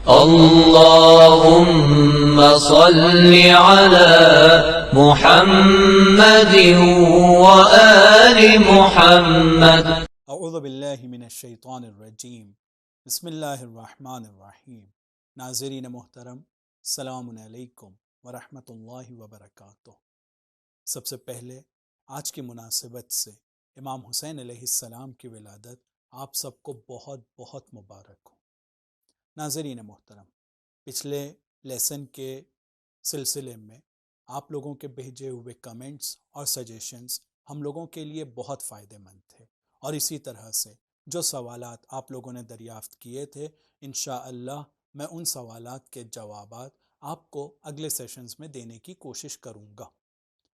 اللهم صل على محمد وآل محمد. اعوذ باللہ من الشیطان الرجیم. بسم اللہ الرحمن الرحیم. ناظرین محترم، السلام علیکم ورحمۃ اللہ وبرکاتہ. سب سے پہلے آج کی مناسبت سے امام حسین علیہ السلام کی ولادت آپ سب کو بہت بہت مبارک ہو. ناظرین محترم، پچھلے لیسن کے سلسلے میں آپ لوگوں کے بھیجے ہوئے کمنٹس اور سجیشنز ہم لوگوں کے لیے بہت فائدہ مند تھے، اور اسی طرح سے جو سوالات آپ لوگوں نے دریافت کیے تھے انشاءاللہ میں ان سوالات کے جوابات آپ کو اگلے سیشنز میں دینے کی کوشش کروں گا.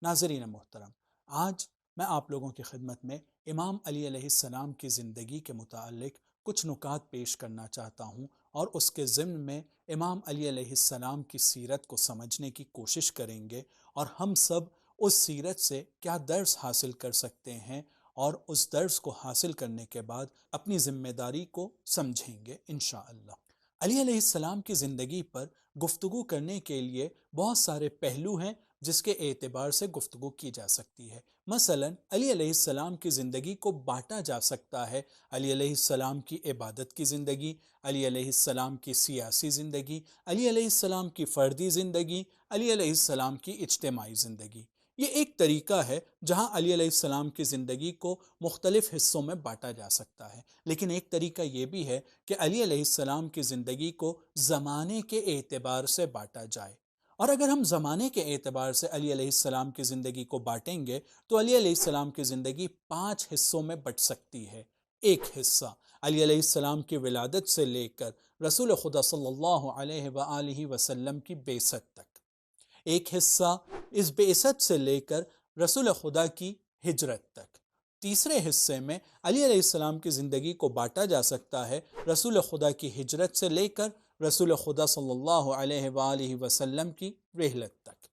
ناظرین محترم، آج میں آپ لوگوں کی خدمت میں امام علی علیہ السلام کی زندگی کے متعلق کچھ نکات پیش کرنا چاہتا ہوں، اور اس کے ضمن میں امام علی علیہ السلام کی سیرت کو سمجھنے کی کوشش کریں گے، اور ہم سب اس سیرت سے کیا درس حاصل کر سکتے ہیں، اور اس درس کو حاصل کرنے کے بعد اپنی ذمہ داری کو سمجھیں گے انشاءاللہ. علی علیہ السلام کی زندگی پر گفتگو کرنے کے لیے بہت سارے پہلو ہیں جس کے اعتبار سے گفتگو کی جا سکتی ہے. مثلا علی علیہ السلام کی زندگی کو بانٹا جا سکتا ہے: علی علیہ السلام کی عبادت کی زندگی، علی علیہ السلام کی سیاسی زندگی، علی علیہ السلام کی فردی زندگی، علی علیہ السلام کی اجتماعی زندگی. یہ ایک طریقہ ہے جہاں علی علیہ السلام کی زندگی کو مختلف حصوں میں بانٹا جا سکتا ہے. لیکن ایک طریقہ یہ بھی ہے کہ علی علیہ السلام کی زندگی کو زمانے کے اعتبار سے بانٹا جائے. اور اگر ہم زمانے کے اعتبار سے علی علیہ السلام کی زندگی کو بانٹیں گے تو علی علیہ السلام کی زندگی 5 حصوں میں بٹ سکتی ہے. ایک حصہ علی علیہ السلام کی ولادت سے لے کر رسول خدا صلی اللہ علیہ وآلہ وسلم کی بعثت تک. ایک حصہ اس بعثت سے لے کر رسول خدا کی ہجرت تک. تیسرے حصے میں علی علیہ السلام کی زندگی کو بانٹا جا سکتا ہے رسول خدا کی ہجرت سے لے کر رسول خدا صلی اللہ علیہ وآلہ وسلم کی رحلت تک.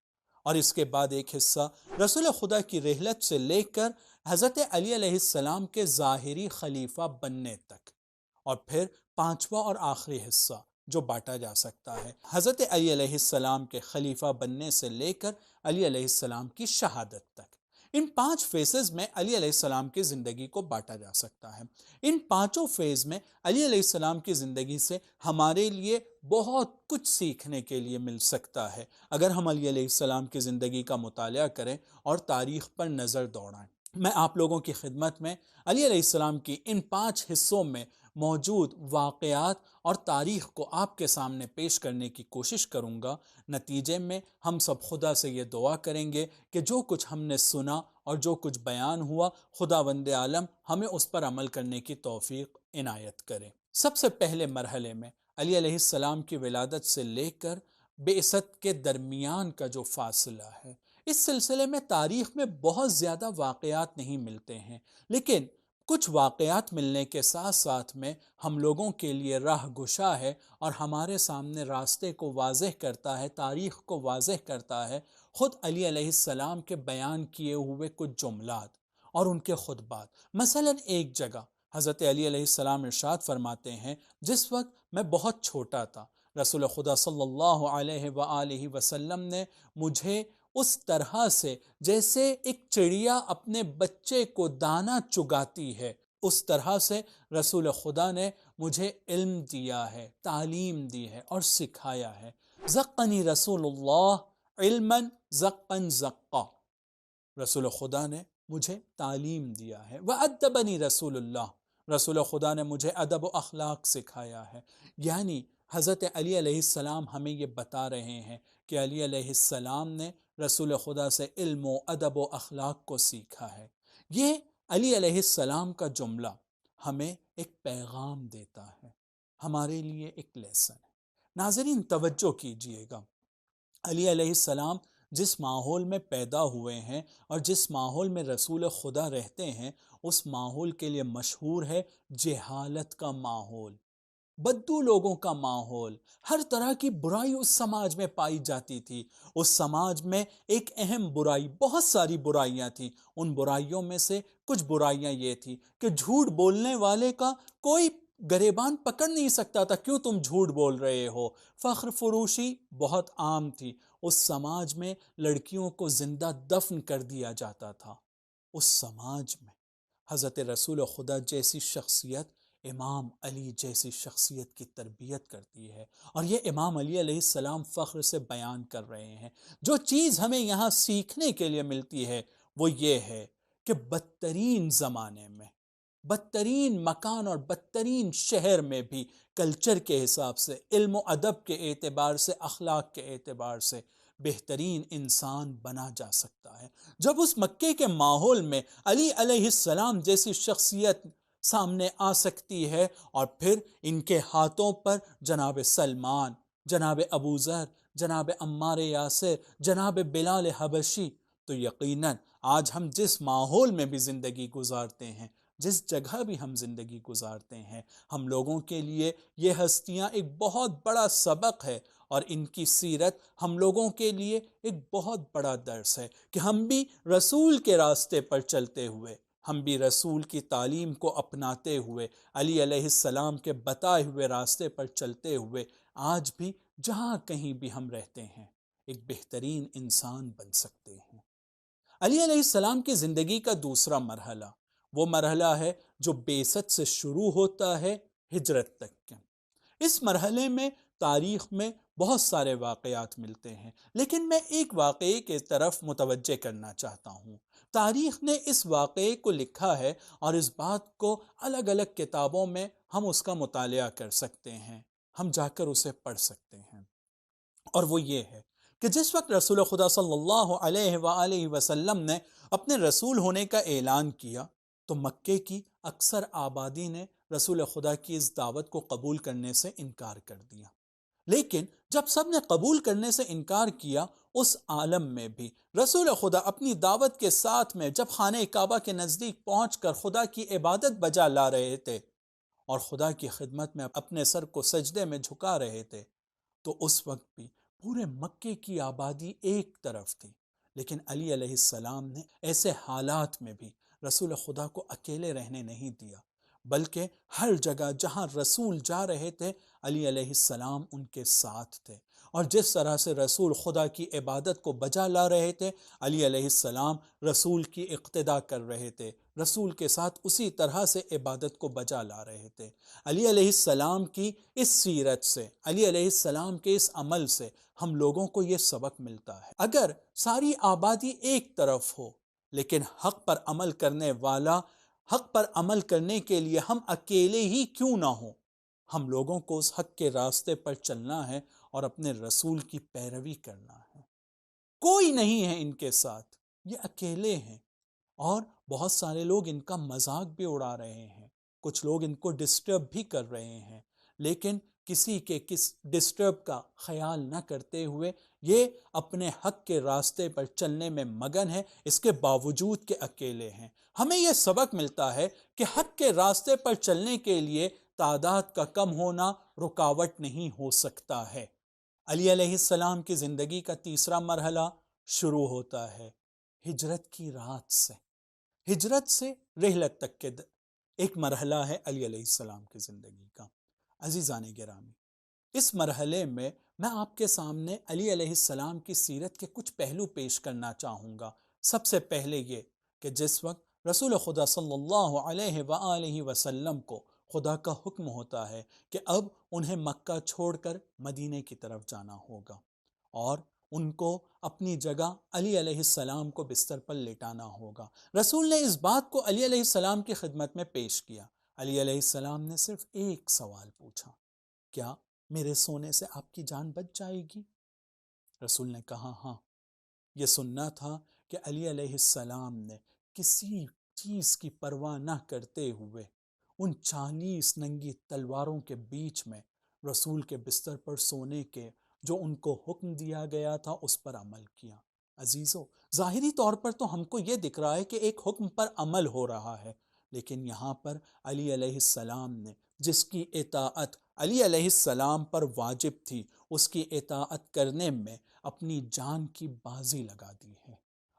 اور اس کے بعد ایک حصہ رسول خدا کی رحلت سے لے کر حضرت علی علیہ السلام کے ظاہری خلیفہ بننے تک. اور پھر 5واں اور آخری حصہ جو بانٹا جا سکتا ہے حضرت علی علیہ السلام کے خلیفہ بننے سے لے کر علی علیہ السلام کی شہادت تک. ان 5 فیزز میں علی علیہ السلام کی زندگی کو بانٹا جا سکتا ہے. ان 5 فیز میں علی علیہ السلام کی زندگی سے ہمارے لیے بہت کچھ سیکھنے کے لیے مل سکتا ہے اگر ہم علی علیہ السلام کی زندگی کا مطالعہ کریں اور تاریخ پر نظر دوڑائیں. میں آپ لوگوں کی خدمت میں علی علیہ السلام کی ان 5 حصوں میں موجود واقعات اور تاریخ کو آپ کے سامنے پیش کرنے کی کوشش کروں گا. نتیجے میں ہم سب خدا سے یہ دعا کریں گے کہ جو کچھ ہم نے سنا اور جو کچھ بیان ہوا خداوند عالم ہمیں اس پر عمل کرنے کی توفیق عنایت کرے. سب سے پہلے مرحلے میں علی علیہ السلام کی ولادت سے لے کر بعثت کے درمیان کا جو فاصلہ ہے، اس سلسلے میں تاریخ میں بہت زیادہ واقعات نہیں ملتے ہیں، لیکن کچھ واقعات ملنے کے ساتھ ساتھ میں ہم لوگوں کے لیے راہ گشا ہے اور ہمارے سامنے راستے کو واضح کرتا ہے، تاریخ کو واضح کرتا ہے خود علی علیہ السلام کے بیان کیے ہوئے کچھ جملات اور ان کے خطبات. مثلا ایک جگہ حضرت علی علیہ السلام ارشاد فرماتے ہیں: جس وقت میں بہت چھوٹا تھا رسول خدا صلی اللہ علیہ وآلہ وسلم نے مجھے اس طرح سے جیسے ایک چڑیا اپنے بچے کو دانہ چگاتی ہے، اس طرح سے رسول خدا نے مجھے علم دیا ہے، تعلیم دی ہے اور سکھایا ہے. زقنی رسول اللہ علما زقا زقا. رسول خدا نے مجھے تعلیم دیا ہے. وَأَدَّبَنِي رسول اللہ، رسول خدا نے مجھے ادب و اخلاق سکھایا ہے. یعنی حضرت علی علیہ السلام ہمیں یہ بتا رہے ہیں کہ علی علیہ السلام نے رسول خدا سے علم و ادب و اخلاق کو سیکھا ہے. یہ علی علیہ السلام کا جملہ ہمیں ایک پیغام دیتا ہے، ہمارے لیے ایک لیسن ہے. ناظرین توجہ کیجئے گا، علی علیہ السلام جس ماحول میں پیدا ہوئے ہیں اور جس ماحول میں رسول خدا رہتے ہیں اس ماحول کے لیے مشہور ہے جہالت کا ماحول، بدو لوگوں کا ماحول. ہر طرح کی برائی اس سماج میں پائی جاتی تھی. اس سماج میں ایک اہم برائی، بہت ساری برائیاں تھیں، ان برائیوں میں سے کچھ برائیاں یہ تھی کہ جھوٹ بولنے والے کا کوئی گریبان پکڑ نہیں سکتا تھا، کیوں تم جھوٹ بول رہے ہو؟ فخر فروشی بہت عام تھی، اس سماج میں لڑکیوں کو زندہ دفن کر دیا جاتا تھا۔ اس سماج میں حضرت رسول خدا جیسی شخصیت امام علی جیسی شخصیت کی تربیت کرتی ہے، اور یہ امام علی علیہ السلام فخر سے بیان کر رہے ہیں۔ جو چیز ہمیں یہاں سیکھنے کے لیے ملتی ہے وہ یہ ہے کہ بدترین زمانے میں، بدترین مکان اور بدترین شہر میں بھی کلچر کے حساب سے، علم و ادب کے اعتبار سے، اخلاق کے اعتبار سے بہترین انسان بنا جا سکتا ہے۔ جب اس مکے کے ماحول میں علی علیہ السلام جیسی شخصیت سامنے آ سکتی ہے، اور پھر ان کے ہاتھوں پر جناب سلمان، جناب ابو ذر، جناب عمار یاسر، جناب بلال حبشی، تو یقیناً آج ہم جس ماحول میں بھی زندگی گزارتے ہیں، جس جگہ بھی ہم زندگی گزارتے ہیں، ہم لوگوں کے لیے یہ ہستیاں ایک بہت بڑا سبق ہے، اور ان کی سیرت ہم لوگوں کے لیے ایک بہت بڑا درس ہے کہ ہم بھی رسول کے راستے پر چلتے ہوئے، ہم بھی رسول کی تعلیم کو اپناتے ہوئے، علی علیہ السلام کے بتائے ہوئے راستے پر چلتے ہوئے، آج بھی جہاں کہیں بھی ہم رہتے ہیں ایک بہترین انسان بن سکتے ہیں۔ علی علیہ السلام کی زندگی کا دوسرا مرحلہ وہ مرحلہ ہے جو بعثت سے شروع ہوتا ہے ہجرت تک کے۔ اس مرحلے میں تاریخ میں بہت سارے واقعات ملتے ہیں، لیکن میں ایک واقعے کی طرف متوجہ کرنا چاہتا ہوں۔ تاریخ نے اس واقعے کو لکھا ہے، اور اس بات کو الگ الگ کتابوں میں ہم اس کا مطالعہ کر سکتے ہیں، ہم جا کر اسے پڑھ سکتے ہیں، اور وہ یہ ہے کہ جس وقت رسول خدا صلی اللہ علیہ وآلہ وسلم نے اپنے رسول ہونے کا اعلان کیا، تو مکے کی اکثر آبادی نے رسول خدا کی اس دعوت کو قبول کرنے سے انکار کر دیا۔ لیکن جب سب نے قبول کرنے سے انکار کیا، اس عالم میں بھی رسول خدا اپنی دعوت کے ساتھ میں جب خانہ کعبہ کے نزدیک پہنچ کر خدا کی عبادت بجا لا رہے تھے، اور خدا کی خدمت میں اپنے سر کو سجدے میں جھکا رہے تھے، تو اس وقت بھی پورے مکے کی آبادی ایک طرف تھی، لیکن علی علیہ السلام نے ایسے حالات میں بھی رسول خدا کو اکیلے رہنے نہیں دیا، بلکہ ہر جگہ جہاں رسول جا رہے تھے علی علیہ السلام ان کے ساتھ تھے، اور جس طرح سے رسول خدا کی عبادت کو بجا لا رہے تھے، علی علیہ السلام رسول کی اقتدا کر رہے تھے، رسول کے ساتھ اسی طرح سے عبادت کو بجا لا رہے تھے۔ علی علیہ السلام کی اس سیرت سے، علی علیہ السلام کے اس عمل سے ہم لوگوں کو یہ سبق ملتا ہے، اگر ساری آبادی ایک طرف ہو لیکن حق پر عمل کرنے والا، حق پر عمل کرنے کے لیے ہم اکیلے ہی کیوں نہ ہوں، ہم لوگوں کو اس حق کے راستے پر چلنا ہے اور اپنے رسول کی پیروی کرنا ہے۔ کوئی نہیں ہے ان کے ساتھ، یہ اکیلے ہیں، اور بہت سارے لوگ ان کا مذاق بھی اڑا رہے ہیں، کچھ لوگ ان کو ڈسٹرب بھی کر رہے ہیں، لیکن کسی کے ڈسٹرب کا خیال نہ کرتے ہوئے یہ اپنے حق کے راستے پر چلنے میں مگن ہے، اس کے باوجود کہ اکیلے ہیں۔ ہمیں یہ سبق ملتا ہے کہ حق کے راستے پر چلنے کے لیے تعداد کا کم ہونا رکاوٹ نہیں ہو سکتا ہے۔ علی علیہ السلام کی زندگی کا تیسرا مرحلہ شروع ہوتا ہے ہجرت کی رات سے، ہجرت سے رحلت تک کے ایک مرحلہ ہے علی علیہ السلام کی زندگی کا۔ عزیزان گرامی، اس مرحلے میں میں آپ کے سامنے علی علیہ السلام کی سیرت کے کچھ پہلو پیش کرنا چاہوں گا۔ سب سے پہلے یہ کہ جس وقت رسول خدا صلی اللہ علیہ وآلہ وسلم کو خدا کا حکم ہوتا ہے کہ اب انہیں مکہ چھوڑ کر مدینے کی طرف جانا ہوگا، اور ان کو اپنی جگہ علی علیہ السلام کو بستر پر لیٹانا ہوگا، رسول نے اس بات کو علی علیہ السلام کی خدمت میں پیش کیا۔ علی علیہ السلام نے صرف ایک سوال پوچھا، کیا میرے سونے سے آپ کی جان بچ جائے گی؟ رسول نے کہا ہاں۔ یہ سننا تھا کہ علی علیہ السلام نے کسی چیز کی پرواہ نہ کرتے ہوئے ان 40 ننگی تلواروں کے بیچ میں رسول کے بستر پر سونے کے جو ان کو حکم دیا گیا تھا اس پر عمل کیا۔ عزیزو، ظاہری طور پر تو ہم کو یہ دکھ رہا ہے کہ ایک حکم پر عمل ہو رہا ہے، لیکن یہاں پر علی علیہ السلام نے جس کی اطاعت علی علیہ السلام پر واجب تھی، اس کی اطاعت کرنے میں اپنی جان کی بازی لگا دی ہے،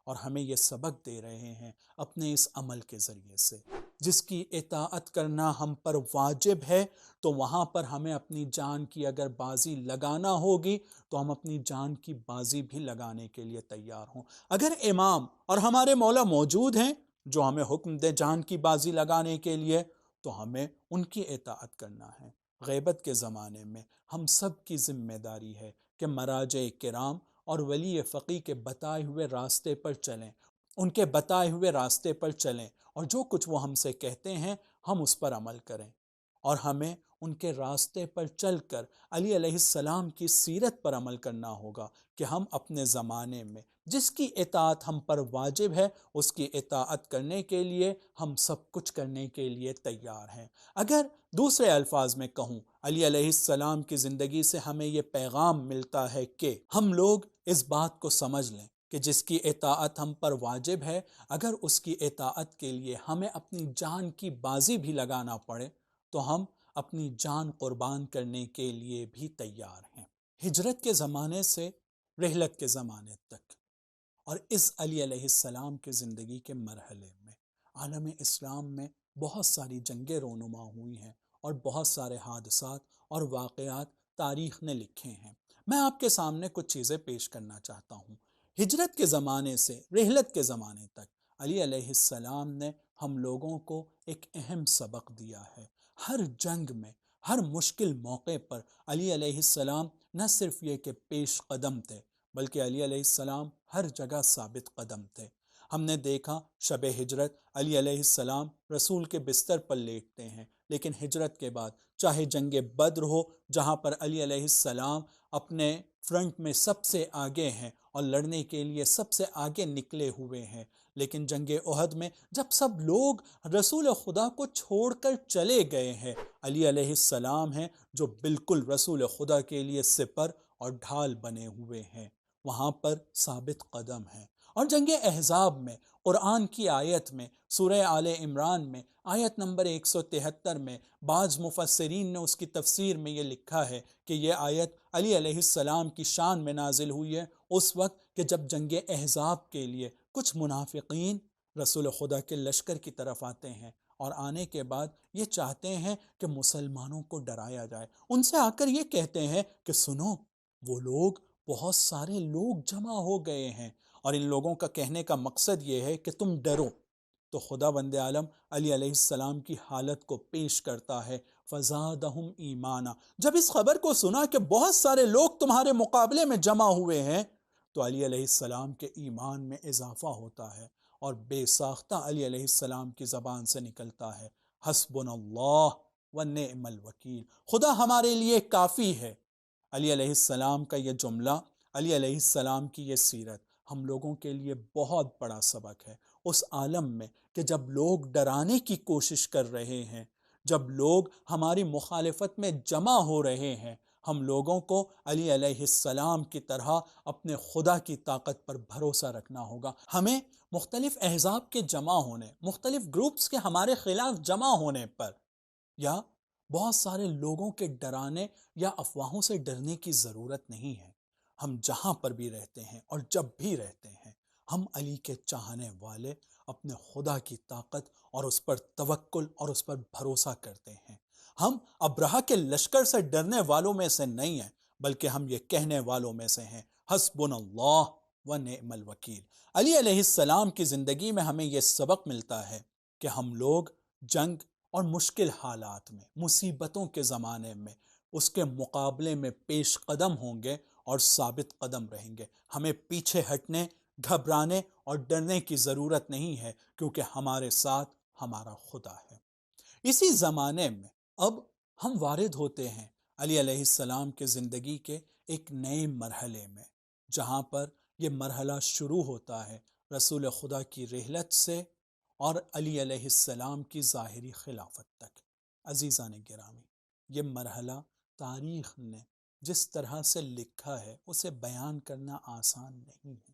اور ہمیں یہ سبق دے رہے ہیں اپنے اس عمل کے ذریعے سے۔ جس کی اطاعت کرنا ہم پر واجب ہے، تو وہاں پر ہمیں اپنی جان کی اگر بازی لگانا ہوگی تو ہم اپنی جان کی بازی بھی لگانے کے لیے تیار ہوں۔ اگر امام اور ہمارے مولا موجود ہیں جو ہمیں حکم دے جان کی بازی لگانے کے لیے، تو ہمیں ان کی اطاعت کرنا ہے۔ غیبت کے زمانے میں ہم سب کی ذمہ داری ہے کہ مراجع کرام اور ولی فقی کے بتائے ہوئے راستے پر چلیں، ان کے بتائے ہوئے راستے پر چلیں، اور جو کچھ وہ ہم سے کہتے ہیں ہم اس پر عمل کریں، اور ہمیں ان کے راستے پر چل کر علی علیہ السلام کی سیرت پر عمل کرنا ہوگا کہ ہم اپنے زمانے میں جس کی اطاعت ہم پر واجب ہے اس کی اطاعت کرنے کے لیے ہم سب کچھ کرنے کے لیے تیار ہیں۔ اگر دوسرے الفاظ میں کہوں، علی علیہ السلام کی زندگی سے ہمیں یہ پیغام ملتا ہے کہ ہم لوگ اس بات کو سمجھ لیں کہ جس کی اطاعت ہم پر واجب ہے، اگر اس کی اطاعت کے لیے ہمیں اپنی جان کی بازی بھی لگانا پڑے تو ہم اپنی جان قربان کرنے کے لیے بھی تیار ہیں۔ ہجرت کے زمانے سے رحلت کے زمانے تک، اور اس علی علیہ السلام کے زندگی کے مرحلے میں عالم اسلام میں بہت ساری جنگیں رونما ہوئی ہیں اور بہت سارے حادثات اور واقعات تاریخ نے لکھے ہیں۔ میں آپ کے سامنے کچھ چیزیں پیش کرنا چاہتا ہوں۔ ہجرت کے زمانے سے رحلت کے زمانے تک علی علیہ السلام نے ہم لوگوں کو ایک اہم سبق دیا ہے۔ ہر جنگ میں، ہر مشکل موقع پر علی علیہ السلام نہ صرف یہ کہ پیش قدم تھے، بلکہ علی علیہ السلام ہر جگہ ثابت قدم تھے۔ ہم نے دیکھا شب ہجرت علی علیہ السلام رسول کے بستر پر لیٹتے ہیں، لیکن ہجرت کے بعد چاہے جنگ بدر ہو جہاں پر علی علیہ السلام اپنے فرنٹ میں سب سے آگے ہیں اور لڑنے کے لیے سب سے آگے نکلے ہوئے ہیں، لیکن جنگ احد میں جب سب لوگ رسول خدا کو چھوڑ کر چلے گئے ہیں، علی علیہ السلام ہیں جو بالکل رسول خدا کے لیے سپر اور ڈھال بنے ہوئے ہیں، وہاں پر ثابت قدم ہیں۔ اور جنگ احزاب میں قرآن کی آیت میں سورہ آل عمران میں آیت نمبر 173 میں بعض مفسرین نے اس کی تفسیر میں یہ لکھا ہے کہ یہ آیت علی علیہ السلام کی شان میں نازل ہوئی ہے اس وقت کہ جب جنگ احزاب کے لیے کچھ منافقین رسول خدا کے لشکر کی طرف آتے ہیں اور آنے کے بعد یہ چاہتے ہیں کہ مسلمانوں کو ڈرایا جائے، ان سے آ کر یہ کہتے ہیں کہ سنو، وہ لوگ بہت سارے لوگ جمع ہو گئے ہیں اور ان لوگوں کا کہنے کا مقصد یہ ہے کہ تم ڈرو۔ تو خدا بند عالم علی علیہ السلام کی حالت کو پیش کرتا ہے، فزادہم ایمانا۔ جب اس خبر کو سنا کہ بہت سارے لوگ تمہارے مقابلے میں جمع ہوئے ہیں تو علی علیہ السلام کے ایمان میں اضافہ ہوتا ہے، اور بے ساختہ علی علیہ السلام کی زبان سے نکلتا ہے، حسبنا اللہ ونعم الوکیل، خدا ہمارے لیے کافی ہے۔ علی علیہ السلام کا یہ جملہ، علی علیہ السلام کی یہ سیرت ہم لوگوں کے لیے بہت بڑا سبق ہے۔ اس عالم میں کہ جب لوگ ڈرانے کی کوشش کر رہے ہیں، جب لوگ ہماری مخالفت میں جمع ہو رہے ہیں، ہم لوگوں کو علی علیہ السلام کی طرح اپنے خدا کی طاقت پر بھروسہ رکھنا ہوگا۔ ہمیں مختلف احزاب کے جمع ہونے، مختلف گروپس کے ہمارے خلاف جمع ہونے پر یا بہت سارے لوگوں کے ڈرانے یا افواہوں سے ڈرنے کی ضرورت نہیں ہے۔ ہم جہاں پر بھی رہتے ہیں اور جب بھی رہتے ہیں، ہم علی کے چاہنے والے اپنے خدا کی طاقت اور اس پر توکل اور اس پر بھروسہ کرتے ہیں۔ ہم ابرہہ کے لشکر سے ڈرنے والوں میں سے نہیں ہیں، بلکہ ہم یہ کہنے والوں میں سے ہیں، حسبنا اللہ ونعم الوکیل۔ علی علیہ السلام کی زندگی میں ہمیں یہ سبق ملتا ہے کہ ہم لوگ جنگ اور مشکل حالات میں، مصیبتوں کے زمانے میں اس کے مقابلے میں پیش قدم ہوں گے اور ثابت قدم رہیں گے۔ ہمیں پیچھے ہٹنے، گھبرانے اور ڈرنے کی ضرورت نہیں ہے، کیونکہ ہمارے ساتھ ہمارا خدا ہے۔ اسی زمانے میں اب ہم وارد ہوتے ہیں علی علیہ السلام کے زندگی کے ایک نئے مرحلے میں، جہاں پر یہ مرحلہ شروع ہوتا ہے رسول خدا کی رحلت سے اور علی علیہ السلام کی ظاہری خلافت تک۔ عزیزان گرامی، یہ مرحلہ تاریخ نے جس طرح سے لکھا ہے اسے بیان کرنا آسان نہیں ہے۔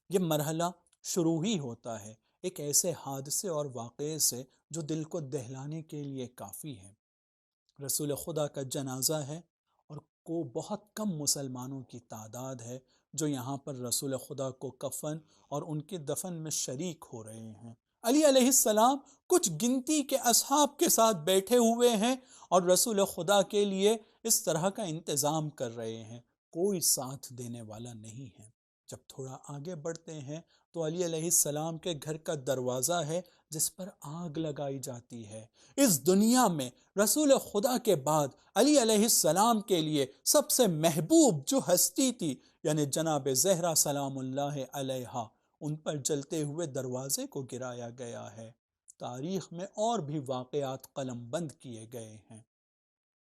یہ مرحلہ شروع ہی ہوتا ہے ایک ایسے حادثے اور واقعے سے جو دل کو دہلانے کے لیے کافی ہے۔ رسول خدا کا جنازہ ہے اور بہت کم مسلمانوں کی تعداد ہے جو یہاں پر رسول خدا کو کفن اور ان کے دفن میں شریک ہو رہے ہیں۔ علی علیہ السلام کچھ گنتی کے اصحاب کے ساتھ بیٹھے ہوئے ہیں اور رسول خدا کے لیے اس طرح کا انتظام کر رہے ہیں، کوئی ساتھ دینے والا نہیں ہے۔ جب تھوڑا آگے بڑھتے ہیں تو علی علیہ السلام کے گھر کا دروازہ ہے جس پر آگ لگائی جاتی ہے۔ اس دنیا میں رسول خدا کے بعد علی علیہ السلام کے لیے سب سے محبوب جو ہستی تھی، یعنی جناب زہرا سلام اللہ علیہا، ان پر جلتے ہوئے دروازے کو گرایا گیا ہے۔ تاریخ میں اور بھی واقعات قلم بند کیے گئے ہیں،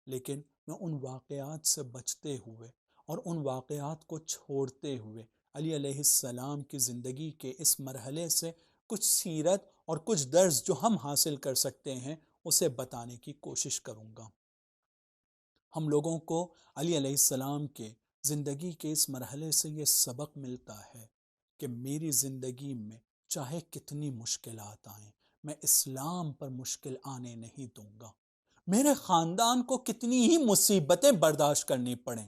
لیکن میں ان واقعات سے بچتے ہوئے اور ان واقعات کو چھوڑتے ہوئے علی علیہ السلام کی زندگی کے اس مرحلے سے کچھ سیرت اور کچھ درس جو ہم حاصل کر سکتے ہیں اسے بتانے کی کوشش کروں گا۔ ہم لوگوں کو علی علیہ السلام کے زندگی کے اس مرحلے سے یہ سبق ملتا ہے کہ میری زندگی میں چاہے کتنی مشکلات آئیں، میں اسلام پر مشکل آنے نہیں دوں گا۔ میرے خاندان کو کتنی ہی مصیبتیں برداشت کرنی پڑیں،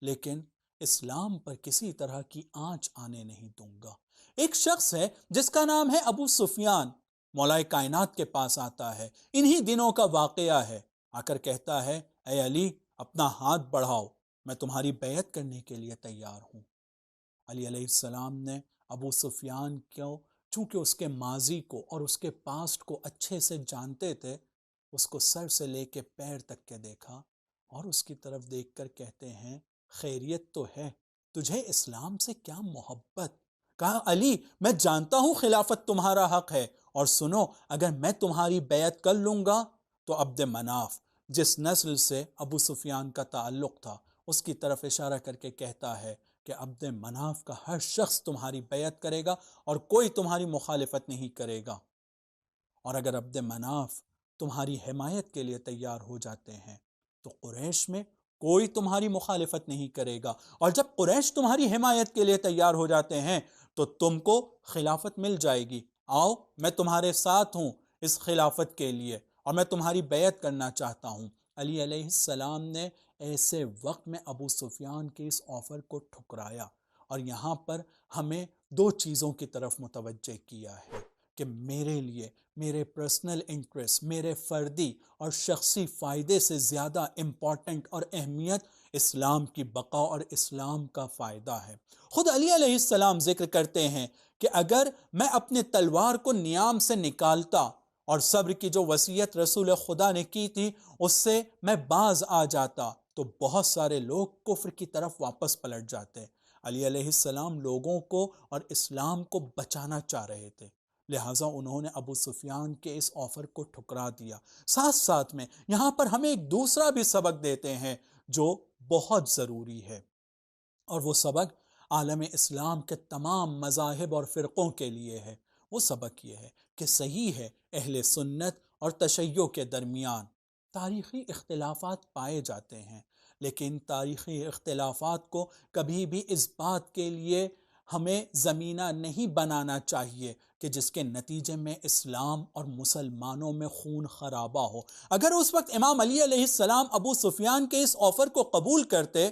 لیکن اسلام پر کسی طرح کی آنچ آنے نہیں دوں گا۔ ایک شخص ہے جس کا نام ہے ابو سفیان، مولا کائنات کے پاس آتا ہے، انہی دنوں کا واقعہ ہے، آ کر کہتا ہے اے علی اپنا ہاتھ بڑھاؤ، میں تمہاری بیعت کرنے کے لیے تیار ہوں۔ علی علیہ السلام نے ابو سفیان کو، چونکہ اس کے ماضی کو اور اس کے پاسٹ کو اچھے سے جانتے تھے، اس کو سر سے لے کے پیر تک کے دیکھا اور اس کی طرف دیکھ کر کہتے ہیں خیریت تو ہے، تجھے اسلام سے کیا محبت؟ کہا علی میں جانتا ہوں خلافت تمہارا حق ہے، اور سنو اگر میں تمہاری بیعت کر لوں گا تو عبد مناف جس نسل سے ابو سفیان کا تعلق تھا اس کی طرف اشارہ کر کے کہتا ہے کہ عبد مناف کا ہر شخص تمہاری بیعت کرے گا اور کوئی تمہاری مخالفت نہیں کرے گا، اور اگر عبد مناف تمہاری حمایت کے لیے تیار ہو جاتے ہیں تو قریش میں کوئی تمہاری مخالفت نہیں کرے گا، اور جب قریش تمہاری حمایت کے لیے تیار ہو جاتے ہیں تو تم کو خلافت مل جائے گی، آؤ میں تمہارے ساتھ ہوں اس خلافت کے لیے اور میں تمہاری بیعت کرنا چاہتا ہوں۔ علی علیہ السلام نے ایسے وقت میں ابو سفیان کے اس آفر کو ٹھکرایا، اور یہاں پر ہمیں دو چیزوں کی طرف متوجہ کیا ہے کہ میرے لیے میرے پرسنل انٹرسٹ، میرے فردی اور شخصی فائدے سے زیادہ امپورٹنٹ اور اہمیت اسلام کی بقا اور اسلام کا فائدہ ہے۔ خود علی علیہ السلام ذکر کرتے ہیں کہ اگر میں اپنے تلوار کو نیام سے نکالتا اور صبر کی جو وصیت رسول خدا نے کی تھی اس سے میں باز آ جاتا تو بہت سارے لوگ کفر کی طرف واپس پلٹ جاتے۔ علی علیہ السلام لوگوں کو اور اسلام کو بچانا چاہ رہے تھے، لہٰذا انہوں نے ابو سفیان کے اس آفر کو ٹھکرا دیا۔ ساتھ ساتھ میں یہاں پر ہمیں ایک دوسرا بھی سبق دیتے ہیں جو بہت ضروری ہے، اور وہ سبق عالم اسلام کے تمام مذاہب اور فرقوں کے لیے ہے۔ وہ سبق یہ ہے کہ صحیح ہے اہل سنت اور تشیع کے درمیان تاریخی اختلافات پائے جاتے ہیں، لیکن تاریخی اختلافات کو کبھی بھی اس بات کے لیے ہمیں زمینہ نہیں بنانا چاہیے کہ جس کے نتیجے میں اسلام اور مسلمانوں میں خون خرابہ ہو۔ اگر اس وقت امام علی علیہ السلام ابو سفیان کے اس آفر کو قبول کرتے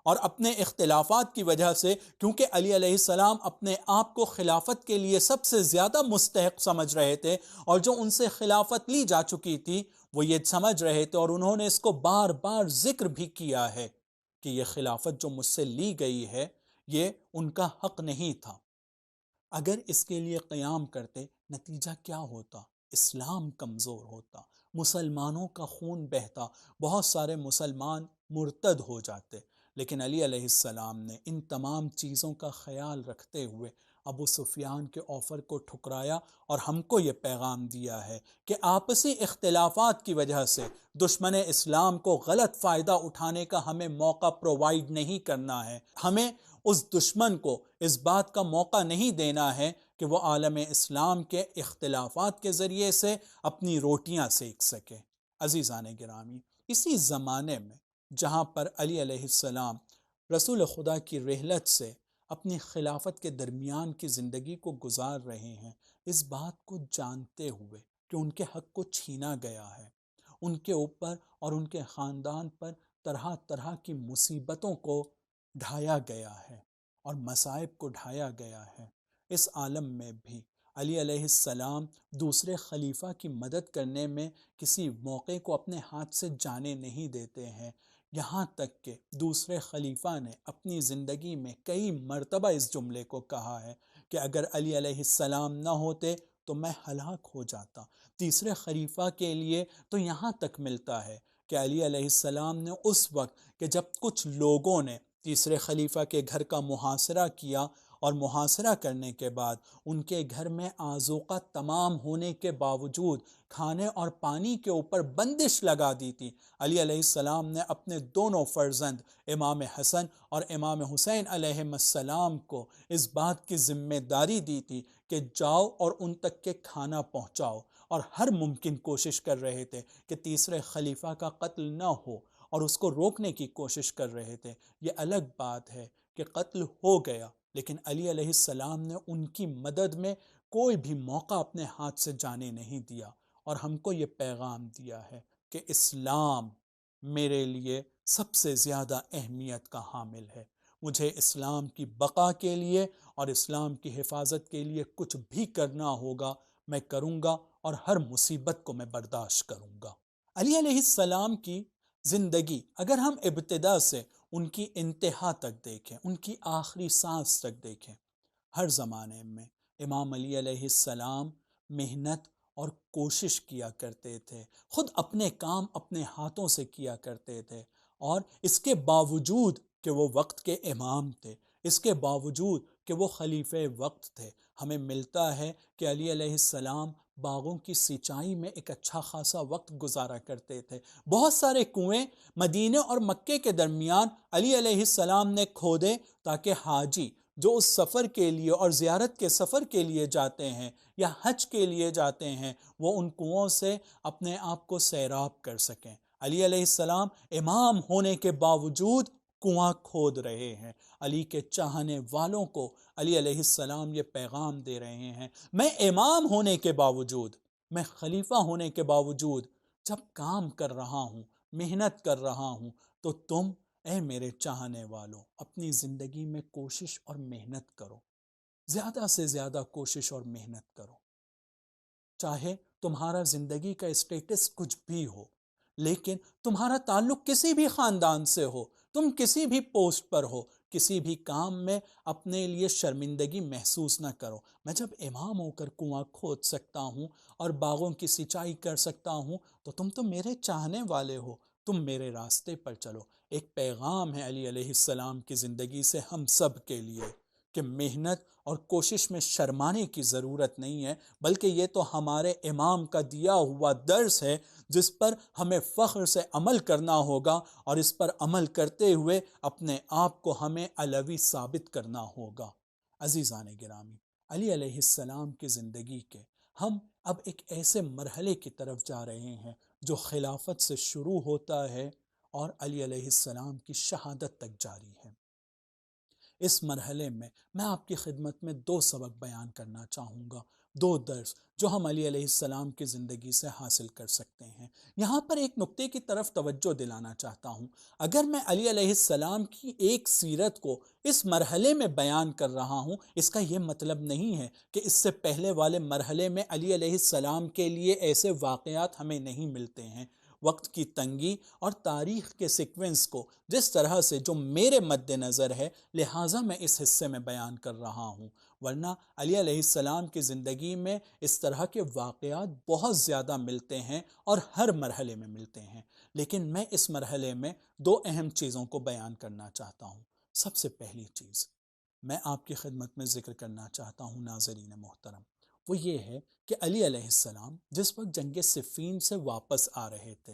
اور اپنے اختلافات کی وجہ سے، کیونکہ علی علیہ السلام اپنے آپ کو خلافت کے لیے سب سے زیادہ مستحق سمجھ رہے تھے، اور جو ان سے خلافت لی جا چکی تھی وہ یہ سمجھ رہے تھے اور انہوں نے اس کو بار بار ذکر بھی کیا ہے کہ یہ خلافت جو مجھ سے لی گئی ہے یہ ان کا حق نہیں تھا، اگر اس کے لیے قیام کرتے نتیجہ کیا ہوتا؟ اسلام کمزور ہوتا، مسلمانوں کا خون بہتا، بہت سارے مسلمان مرتد ہو جاتے۔ لیکن علی علیہ السلام نے ان تمام چیزوں کا خیال رکھتے ہوئے ابو سفیان کے آفر کو ٹھکرایا اور ہم کو یہ پیغام دیا ہے کہ آپسی اختلافات کی وجہ سے دشمن اسلام کو غلط فائدہ اٹھانے کا ہمیں موقع پرووائیڈ نہیں کرنا ہے۔ ہمیں اس دشمن کو اس بات کا موقع نہیں دینا ہے کہ وہ عالم اسلام کے اختلافات کے ذریعے سے اپنی روٹیاں سیک سکے۔ عزیزان گرامی، اسی زمانے میں جہاں پر علی علیہ السلام رسول خدا کی رحلت سے اپنی خلافت کے درمیان کی زندگی کو گزار رہے ہیں، اس بات کو جانتے ہوئے کہ ان کے حق کو چھینا گیا ہے، ان کے اوپر اور ان کے خاندان پر طرح طرح کی مصیبتوں کو ڈھایا گیا ہے اور مصائب کو ڈھایا گیا ہے، اس عالم میں بھی علی علیہ السلام دوسرے خلیفہ کی مدد کرنے میں کسی موقع کو اپنے ہاتھ سے جانے نہیں دیتے ہیں، یہاں تک کہ دوسرے خلیفہ نے اپنی زندگی میں کئی مرتبہ اس جملے کو کہا ہے کہ اگر علی علیہ السلام نہ ہوتے تو میں ہلاک ہو جاتا۔ تیسرے خلیفہ کے لیے تو یہاں تک ملتا ہے کہ علی علیہ السلام نے اس وقت کہ جب کچھ لوگوں نے تیسرے خلیفہ کے گھر کا محاصرہ کیا اور محاصرہ کرنے کے بعد ان کے گھر میں آذوقہ تمام ہونے کے باوجود کھانے اور پانی کے اوپر بندش لگا دی تھی، علی علیہ السلام نے اپنے دونوں فرزند امام حسن اور امام حسین علیہ السلام کو اس بات کی ذمہ داری دی تھی کہ جاؤ اور ان تک کے کھانا پہنچاؤ، اور ہر ممکن کوشش کر رہے تھے کہ تیسرے خلیفہ کا قتل نہ ہو اور اس کو روکنے کی کوشش کر رہے تھے۔ یہ الگ بات ہے کہ قتل ہو گیا، لیکن علی علیہ السلام نے ان کی مدد میں کوئی بھی موقع اپنے ہاتھ سے جانے نہیں دیا، اور ہم کو یہ پیغام دیا ہے کہ اسلام میرے لیے سب سے زیادہ اہمیت کا حامل ہے، مجھے اسلام کی بقا کے لیے اور اسلام کی حفاظت کے لیے کچھ بھی کرنا ہوگا میں کروں گا، اور ہر مصیبت کو میں برداشت کروں گا۔ علی علیہ السلام کی زندگی اگر ہم ابتدا سے ان کی انتہا تک دیکھیں، ان کی آخری سانس تک دیکھیں، ہر زمانے میں امام علی علیہ السلام محنت اور کوشش کیا کرتے تھے، خود اپنے کام اپنے ہاتھوں سے کیا کرتے تھے، اور اس کے باوجود کہ وہ وقت کے امام تھے، اس کے باوجود کہ وہ خلیفہ وقت تھے، ہمیں ملتا ہے کہ علی علیہ السلام باغوں کی سینچائی میں ایک اچھا خاصا وقت گزارا کرتے تھے۔ بہت سارے کنویں مدینے اور مکے کے درمیان علی علیہ السلام نے کھودے تاکہ حاجی جو اس سفر کے لیے اور زیارت کے سفر کے لیے جاتے ہیں یا حج کے لیے جاتے ہیں وہ ان کنووں سے اپنے آپ کو سیراب کر سکیں۔ علی علیہ السلام امام ہونے کے باوجود کنواں کھود رہے ہیں۔ علی کے چاہنے والوں کو علی علیہ السلام یہ پیغام دے رہے ہیں، میں امام ہونے کے باوجود، میں خلیفہ ہونے کے باوجود جب کام کر رہا ہوں، محنت کر رہا ہوں، تو تم اے میرے چاہنے والوں اپنی زندگی میں کوشش اور محنت کرو، زیادہ سے زیادہ کوشش اور محنت کرو، چاہے تمہارا زندگی کا اسٹیٹس کچھ بھی ہو، لیکن تمہارا تعلق کسی بھی خاندان سے ہو، تم کسی بھی پوسٹ پر ہو، کسی بھی کام میں اپنے لیے شرمندگی محسوس نہ کرو۔ میں جب امام ہو کر کنواں کھود سکتا ہوں اور باغوں کی سینچائی کر سکتا ہوں تو تم تو میرے چاہنے والے ہو، تم میرے راستے پر چلو۔ ایک پیغام ہے علی علیہ السلام کی زندگی سے ہم سب کے لیے کہ محنت اور کوشش میں شرمانے کی ضرورت نہیں ہے، بلکہ یہ تو ہمارے امام کا دیا ہوا درس ہے جس پر ہمیں فخر سے عمل کرنا ہوگا، اور اس پر عمل کرتے ہوئے اپنے آپ کو ہمیں علوی ثابت کرنا ہوگا۔ عزیزان گرامی، علی علیہ السلام کی زندگی کے ہم اب ایک ایسے مرحلے کی طرف جا رہے ہیں جو خلافت سے شروع ہوتا ہے اور علی علیہ السلام کی شہادت تک جاری ہے۔ اس مرحلے میں میں آپ کی خدمت میں 2 سبق بیان کرنا چاہوں گا، 2 درس جو ہم علی علیہ السلام کی زندگی سے حاصل کر سکتے ہیں۔ یہاں پر ایک نقطے کی طرف توجہ دلانا چاہتا ہوں۔ اگر میں علی علیہ السلام کی ایک سیرت کو اس مرحلے میں بیان کر رہا ہوں، اس کا یہ مطلب نہیں ہے کہ اس سے پہلے والے مرحلے میں علی علیہ السلام کے لیے ایسے واقعات ہمیں نہیں ملتے ہیں۔ وقت کی تنگی اور تاریخ کے سیکوینس کو جس طرح سے جو میرے مد نظر ہے، لہٰذا میں اس حصے میں بیان کر رہا ہوں، ورنہ علی علیہ السلام کی زندگی میں اس طرح کے واقعات بہت زیادہ ملتے ہیں اور ہر مرحلے میں ملتے ہیں، لیکن میں اس مرحلے میں 2 اہم چیزوں کو بیان کرنا چاہتا ہوں۔ سب سے پہلی چیز میں آپ کی خدمت میں ذکر کرنا چاہتا ہوں ناظرین محترم، وہ یہ ہے کہ علی علیہ السلام جس وقت جنگ صفین سے واپس آ رہے تھے،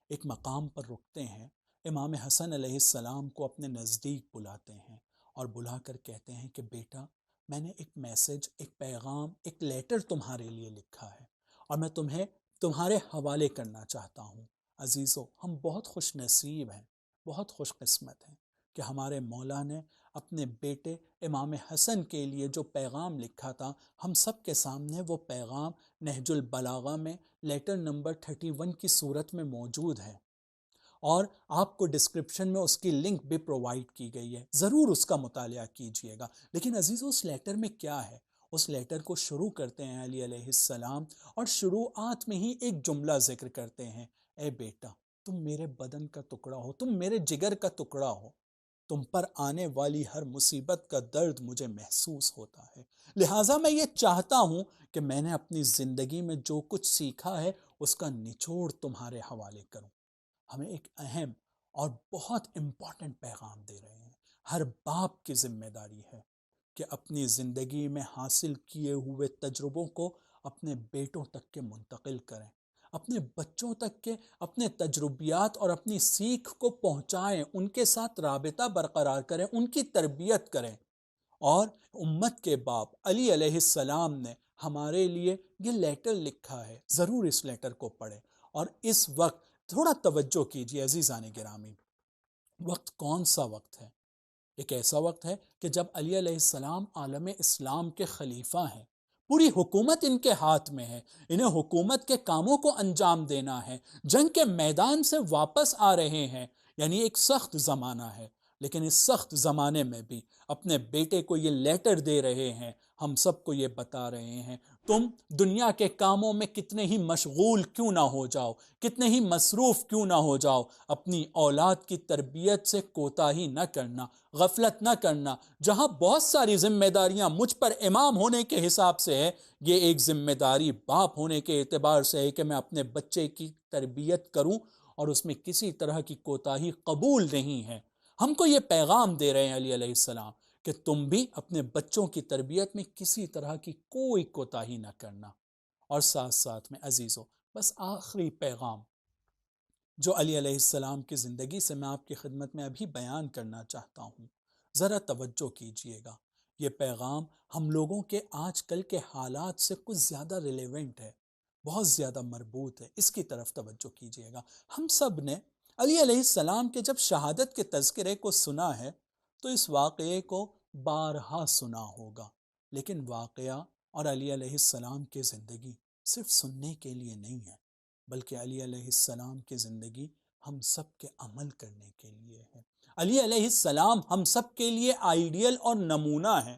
ایک مقام پر رکتے ہیں، امام حسن علیہ السلام کو اپنے نزدیک بلاتے ہیں اور بلا کر کہتے ہیں کہ بیٹا، میں نے ایک میسج، ایک پیغام، ایک لیٹر تمہارے لیے لکھا ہے اور میں تمہیں تمہارے حوالے کرنا چاہتا ہوں۔ عزیزو، ہم بہت خوش نصیب ہیں، بہت خوش قسمت ہیں کہ ہمارے مولا نے اپنے بیٹے امام حسن کے لیے جو پیغام لکھا تھا، ہم سب کے سامنے وہ پیغام نہج البلاغہ میں لیٹر نمبر 31 کی صورت میں موجود ہے، اور آپ کو ڈسکرپشن میں اس کی لنک بھی پرووائڈ کی گئی ہے، ضرور اس کا مطالعہ کیجئے گا۔ لیکن عزیزو، اس لیٹر میں کیا ہے؟ اس لیٹر کو شروع کرتے ہیں علی علیہ السلام، اور شروعات میں ہی ایک جملہ ذکر کرتے ہیں، اے بیٹا تم میرے بدن کا ٹکڑا ہو، تم میرے جگر کا ٹکڑا ہو، تم پر آنے والی ہر مصیبت کا درد مجھے محسوس ہوتا ہے، لہٰذا میں یہ چاہتا ہوں کہ میں نے اپنی زندگی میں جو کچھ سیکھا ہے اس کا نچوڑ تمہارے حوالے کروں۔ ہمیں ایک اہم اور بہت امپورٹنٹ پیغام دے رہے ہیں۔ ہر باپ کی ذمہ داری ہے کہ اپنی زندگی میں حاصل کیے ہوئے تجربوں کو اپنے بیٹوں تک کے منتقل کریں، اپنے بچوں تک کے اپنے تجربیات اور اپنی سیکھ کو پہنچائیں، ان کے ساتھ رابطہ برقرار کریں، ان کی تربیت کریں۔ اور امت کے باپ علی علیہ السلام نے ہمارے لیے یہ لیٹر لکھا ہے، ضرور اس لیٹر کو پڑھیں۔ اور اس وقت تھوڑا توجہ کیجیے عزیزان گرامی، وقت کون سا وقت ہے؟ ایک ایسا وقت ہے کہ جب علی علیہ السلام عالم اسلام کے خلیفہ ہیں، پوری حکومت ان کے ہاتھ میں ہے، انہیں حکومت کے کاموں کو انجام دینا ہے، جنگ کے میدان سے واپس آ رہے ہیں، یعنی ایک سخت زمانہ ہے، لیکن اس سخت زمانے میں بھی اپنے بیٹے کو یہ لیٹر دے رہے ہیں، ہم سب کو یہ بتا رہے ہیں تم دنیا کے کاموں میں کتنے ہی مشغول کیوں نہ ہو جاؤ، کتنے ہی مصروف کیوں نہ ہو جاؤ، اپنی اولاد کی تربیت سے کوتاہی نہ کرنا، غفلت نہ کرنا۔ جہاں بہت ساری ذمہ داریاں مجھ پر امام ہونے کے حساب سے ہے، یہ ایک ذمہ داری باپ ہونے کے اعتبار سے ہے کہ میں اپنے بچے کی تربیت کروں، اور اس میں کسی طرح کی کوتاہی قبول نہیں ہے۔ ہم کو یہ پیغام دے رہے ہیں علی علیہ السلام کہ تم بھی اپنے بچوں کی تربیت میں کسی طرح کی کوئی کوتاہی نہ کرنا۔ اور ساتھ ساتھ میں عزیزو، بس آخری پیغام جو علی علیہ السلام کی زندگی سے میں آپ کی خدمت میں ابھی بیان کرنا چاہتا ہوں، ذرا توجہ کیجئے گا۔ یہ پیغام ہم لوگوں کے آج کل کے حالات سے کچھ زیادہ ریلیونٹ ہے، بہت زیادہ مربوط ہے، اس کی طرف توجہ کیجئے گا۔ ہم سب نے علی علیہ السلام کے جب شہادت کے تذکرے کو سنا ہے تو اس واقعے کو بارہا سنا ہوگا، لیکن واقعہ اور علی علیہ السلام کی زندگی صرف سننے کے لیے نہیں ہے، بلکہ علی علیہ السلام کی زندگی ہم سب کے عمل کرنے کے لیے ہے۔ علی علیہ السلام ہم سب کے لیے آئیڈیل اور نمونہ ہے۔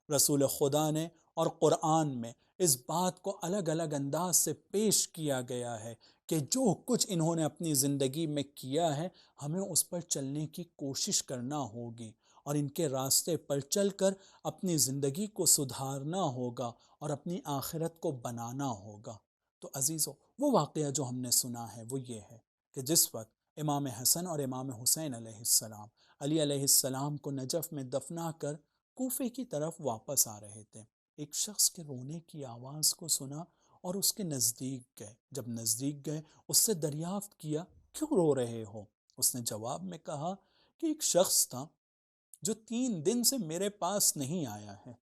رسول خدا نے اور قرآن میں اس بات کو الگ الگ انداز سے پیش کیا گیا ہے کہ جو کچھ انہوں نے اپنی زندگی میں کیا ہے، ہمیں اس پر چلنے کی کوشش کرنا ہوگی، اور ان کے راستے پر چل کر اپنی زندگی کو سدھارنا ہوگا اور اپنی آخرت کو بنانا ہوگا۔ تو عزیزو، وہ واقعہ جو ہم نے سنا ہے وہ یہ ہے کہ جس وقت امام حسن اور امام حسین علیہ السلام علی علیہ السلام کو نجف میں دفنا کر کوفے کی طرف واپس آ رہے تھے، ایک شخص کے رونے کی آواز کو سنا اور اس کے نزدیک گئے۔ جب نزدیک گئے، اس سے دریافت کیا، کیوں رو رہے ہو؟ اس نے جواب میں کہا کہ ایک شخص تھا جو 3 دن سے میرے پاس نہیں آیا ہے۔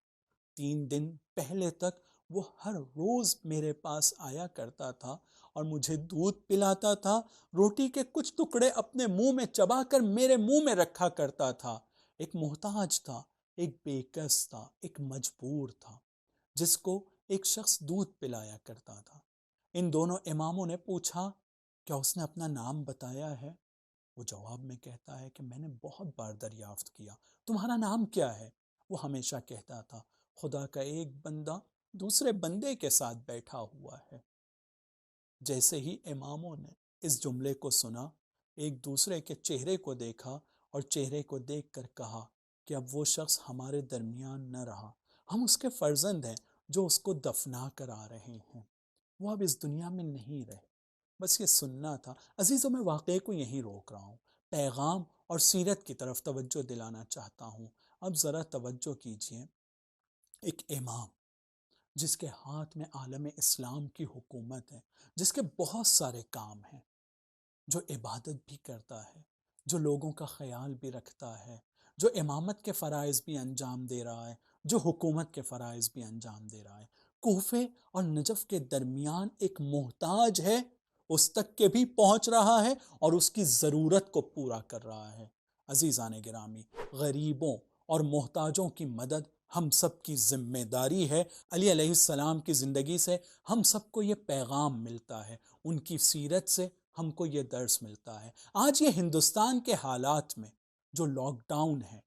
3 دن پہلے تک وہ ہر روز میرے پاس آیا کرتا تھا اور مجھے دودھ پلاتا تھا، روٹی کے کچھ ٹکڑے اپنے منہ میں چبا کر میرے منہ میں رکھا کرتا تھا۔ ایک محتاج تھا، ایک بے کس تھا، ایک مجبور تھا، جس کو ایک شخص دودھ پلایا کرتا تھا۔ ان دونوں اماموں نے پوچھا، کیا اس نے اپنا نام بتایا ہے؟ وہ جواب میں کہتا ہے کہ میں نے بہت بار دریافت کیا، تمہارا نام کیا ہے؟ وہ ہمیشہ کہتا تھا، خدا کا ایک بندہ دوسرے بندے کے ساتھ بیٹھا ہوا ہے۔ جیسے ہی اماموں نے اس جملے کو سنا، ایک دوسرے کے چہرے کو دیکھا اور چہرے کو دیکھ کر کہا کہ اب وہ شخص ہمارے درمیان نہ رہا، ہم اس کے فرزند ہیں جو اس کو دفنا کر آ رہے ہیں، وہ اب اس دنیا میں نہیں رہے۔ بس یہ سننا تھا عزیزوں، میں واقعے کو یہیں روک رہا ہوں، پیغام اور سیرت کی طرف توجہ دلانا چاہتا ہوں۔ اب ذرا توجہ کیجئے، ایک امام جس کے ہاتھ میں عالم اسلام کی حکومت ہے، جس کے بہت سارے کام ہیں، جو عبادت بھی کرتا ہے، جو لوگوں کا خیال بھی رکھتا ہے، جو امامت کے فرائض بھی انجام دے رہا ہے، جو حکومت کے فرائض بھی انجام دے رہا ہے، کوفے اور نجف کے درمیان ایک محتاج ہے، اس تک کے بھی پہنچ رہا ہے اور اس کی ضرورت کو پورا کر رہا ہے۔ عزیزان گرامی، غریبوں اور محتاجوں کی مدد ہم سب کی ذمہ داری ہے۔ علی علیہ السلام کی زندگی سے ہم سب کو یہ پیغام ملتا ہے، ان کی سیرت سے ہم کو یہ درس ملتا ہے۔ آج یہ ہندوستان کے حالات میں جو لاک ڈاؤن ہے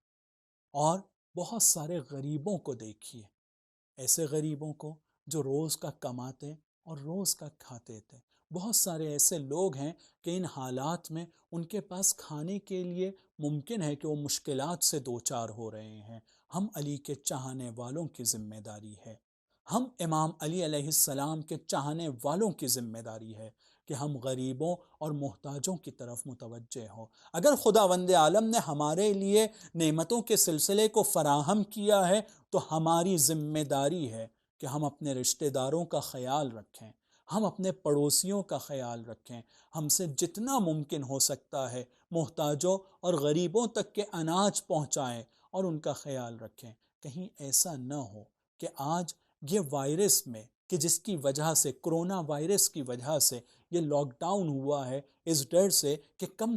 اور بہت سارے غریبوں کو دیکھیے، ایسے غریبوں کو جو روز کا کماتے اور روز کا کھاتے تھے. بہت سارے ایسے لوگ ہیں کہ ان حالات میں ان کے پاس کھانے کے لیے ممکن ہے کہ وہ مشکلات سے دوچار ہو رہے ہیں. ہم علی کے چاہنے والوں کی ذمہ داری ہے، ہم امام علی علیہ السلام کے چاہنے والوں کی ذمہ داری ہے کہ ہم غریبوں اور محتاجوں کی طرف متوجہ ہوں. اگر خداوند عالم نے ہمارے لیے نعمتوں کے سلسلے کو فراہم کیا ہے تو ہماری ذمہ داری ہے کہ ہم اپنے رشتہ داروں کا خیال رکھیں، ہم اپنے پڑوسیوں کا خیال رکھیں، ہم سے جتنا ممکن ہو سکتا ہے محتاجوں اور غریبوں تک کے اناج پہنچائیں اور ان کا خیال رکھیں. کہیں ایسا نہ ہو کہ آج یہ وائرس میں کہ جس کی وجہ سے کرونا وائرس کی وجہ سے یہ لاک ڈاؤن ہوا ہے، اس ڈر سے کہ کم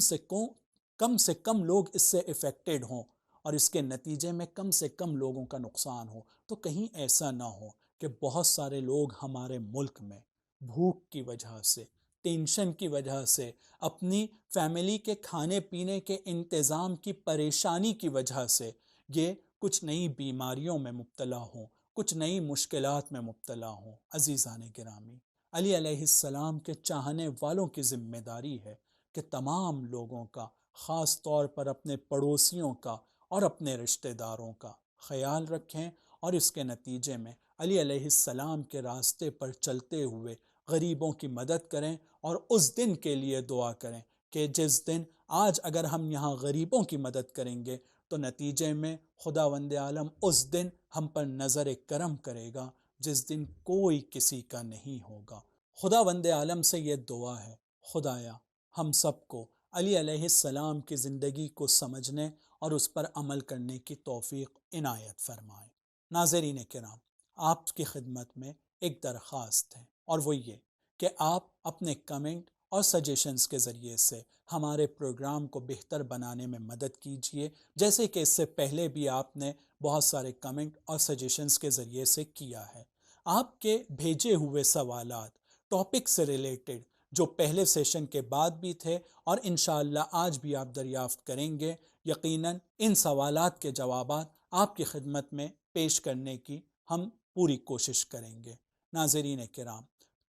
سے کم لوگ اس سے افیکٹڈ ہوں اور اس کے نتیجے میں کم سے کم لوگوں کا نقصان ہو، تو کہیں ایسا نہ ہو کہ بہت سارے لوگ ہمارے ملک میں بھوک کی وجہ سے، ٹینشن کی وجہ سے، اپنی فیملی کے کھانے پینے کے انتظام کی پریشانی کی وجہ سے یہ کچھ نئی بیماریوں میں مبتلا ہوں، کچھ نئی مشکلات میں مبتلا ہوں. عزیزان گرامی، علی علیہ السلام کے چاہنے والوں کی ذمہ داری ہے کہ تمام لوگوں کا، خاص طور پر اپنے پڑوسیوں کا اور اپنے رشتہ داروں کا خیال رکھیں اور اس کے نتیجے میں علی علیہ السلام کے راستے پر چلتے ہوئے غریبوں کی مدد کریں اور اس دن کے لیے دعا کریں کہ جس دن آج اگر ہم یہاں غریبوں کی مدد کریں گے تو نتیجے میں خداوند عالم اس دن ہم پر نظر کرم کرے گا جس دن کوئی کسی کا نہیں ہوگا. خداوند عالم سے یہ دعا ہے، خدایا ہم سب کو علی علیہ السلام کی زندگی کو سمجھنے اور اس پر عمل کرنے کی توفیق عنایت فرمائے. ناظرین کرام، آپ کی خدمت میں ایک درخواست ہے اور وہ یہ کہ آپ اپنے کمنٹ اور سجیشنز کے ذریعے سے ہمارے پروگرام کو بہتر بنانے میں مدد کیجیے، جیسے کہ اس سے پہلے بھی آپ نے بہت سارے کمنٹ اور سجیشنز کے ذریعے سے کیا ہے. آپ کے بھیجے ہوئے سوالات ٹاپک سے ریلیٹڈ جو پہلے سیشن کے بعد بھی تھے اور انشاءاللہ آج بھی آپ دریافت کریں گے، یقیناً ان سوالات کے جوابات آپ کی خدمت میں پیش کرنے کی ہم پوری کوشش کریں گے. ناظرین کرام،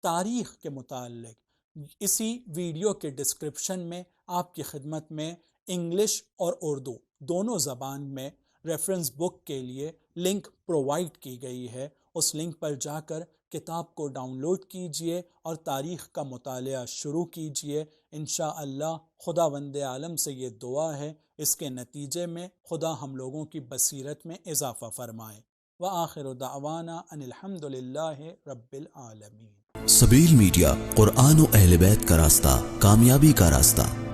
تاریخ کے متعلق اسی ویڈیو کے ڈسکرپشن میں آپ کی خدمت میں انگلش اور اردو دونوں زبان میں ریفرنس بک کے لیے لنک پرووائڈ کی گئی ہے. اس لنک پر جا کر کتاب کو ڈاؤن لوڈ کیجئے اور تاریخ کا مطالعہ شروع کیجئے. انشاءاللہ خداوند عالم سے یہ دعا ہے اس کے نتیجے میں خدا ہم لوگوں کی بصیرت میں اضافہ فرمائے. وآخر دعوانا ان الحمد للہ رب العالمین. سبیل میڈیا، قرآن و اہل بیت کا راستہ، کامیابی کا راستہ.